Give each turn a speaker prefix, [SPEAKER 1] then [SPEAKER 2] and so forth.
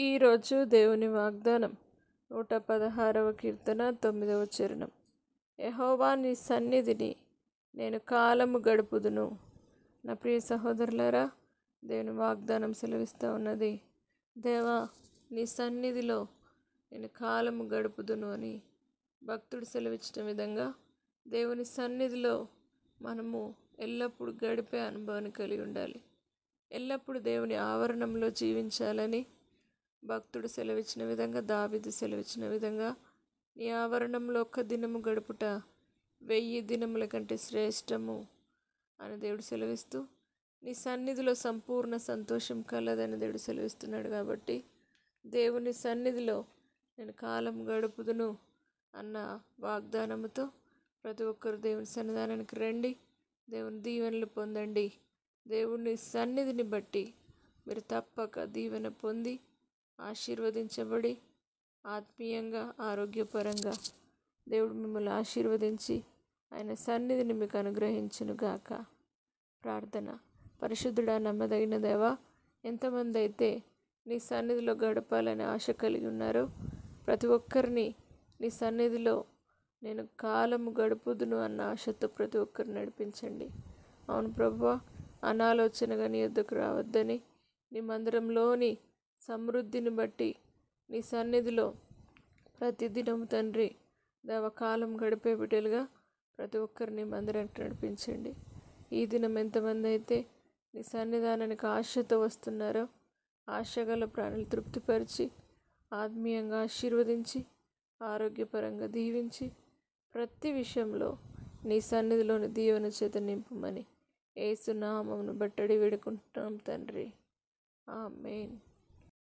[SPEAKER 1] ఈరోజు దేవుని వాగ్దానం 116వ కీర్తన 9వ చరణం. యెహోవా నీ సన్నిధిని నేను కాలము గడుపుదును. నా ప్రియ సహోదరులారా, దేవుని వాగ్దానం సెలవిస్తూ ఉన్నది, దేవా నీ సన్నిధిలో నేను కాలము గడుపుదును అని భక్తుడు సెలవిచ్చిన విధంగా దేవుని సన్నిధిలో మనము ఎల్లప్పుడూ గడిపే అనుభవాన్ని కలిగి ఉండాలి. ఎల్లప్పుడూ దేవుని ఆవరణంలో జీవించాలని భక్తుడు సెలవిచ్చిన విధంగా, దావీదు సెలవిచ్చిన విధంగా, నీ ఆవరణంలో ఒక్క దినము గడుపుట 1000 దినముల కంటే శ్రేష్టము అని దేవుడు సెలవిస్తూ, నీ సన్నిధిలో సంపూర్ణ సంతోషం కలదని దేవుడు సెలవిస్తున్నాడు. కాబట్టి దేవుని సన్నిధిలో నేను కాలం గడుపుదును అన్న వాగ్దానముతో ప్రతి ఒక్కరు దేవుని సన్నిధానానికి రండి, దేవుని దీవెనలు పొందండి. దేవుని సన్నిధిని బట్టి మీరు తప్పక దీవెన పొంది ఆశీర్వదించబడి ఆత్మీయంగా, ఆరోగ్యపరంగా దేవుడు మిమ్మల్ని ఆశీర్వదించి ఆయన సన్నిధిని మీకు అనుగ్రహించునుగాక. ప్రార్థన. పరిశుద్ధుడా, నమ్మదగిన దేవా, ఎంతమంది అయితే నీ సన్నిధిలో గడపాలని ఆశ కలిగి ఉన్నారో ప్రతి ఒక్కరిని నీ సన్నిధిలో నేను కాలము గడుపుదును అన్న ఆశతో ప్రతి ఒక్కరిని నడిపించండి. అవును ప్రభువా, అనాలోచనగా నీ యొద్దకు రావద్దని, నీ మందిరంలోని సమృద్ధిని బట్టి నీ సన్నిధిలో ప్రతిదినం తండ్రి దేవకాలం గడిపే బిడ్డలుగా ప్రతి ఒక్కరిని మందిరానికి నడిపించండి. ఈ దినం ఎంతమంది అయితే నీ సన్నిధానానికి ఆశతో వస్తున్నారో ఆశగల ప్రాణులు తృప్తిపరిచి ఆత్మీయంగా ఆశీర్వదించి ఆరోగ్యపరంగా దీవించి ప్రతి విషయంలో నీ సన్నిధిలోని దీవెన చేత నింపుమని యేసు నామమును బట్టి వేడుకుంటున్నాం తండ్రి. ఆమేన్.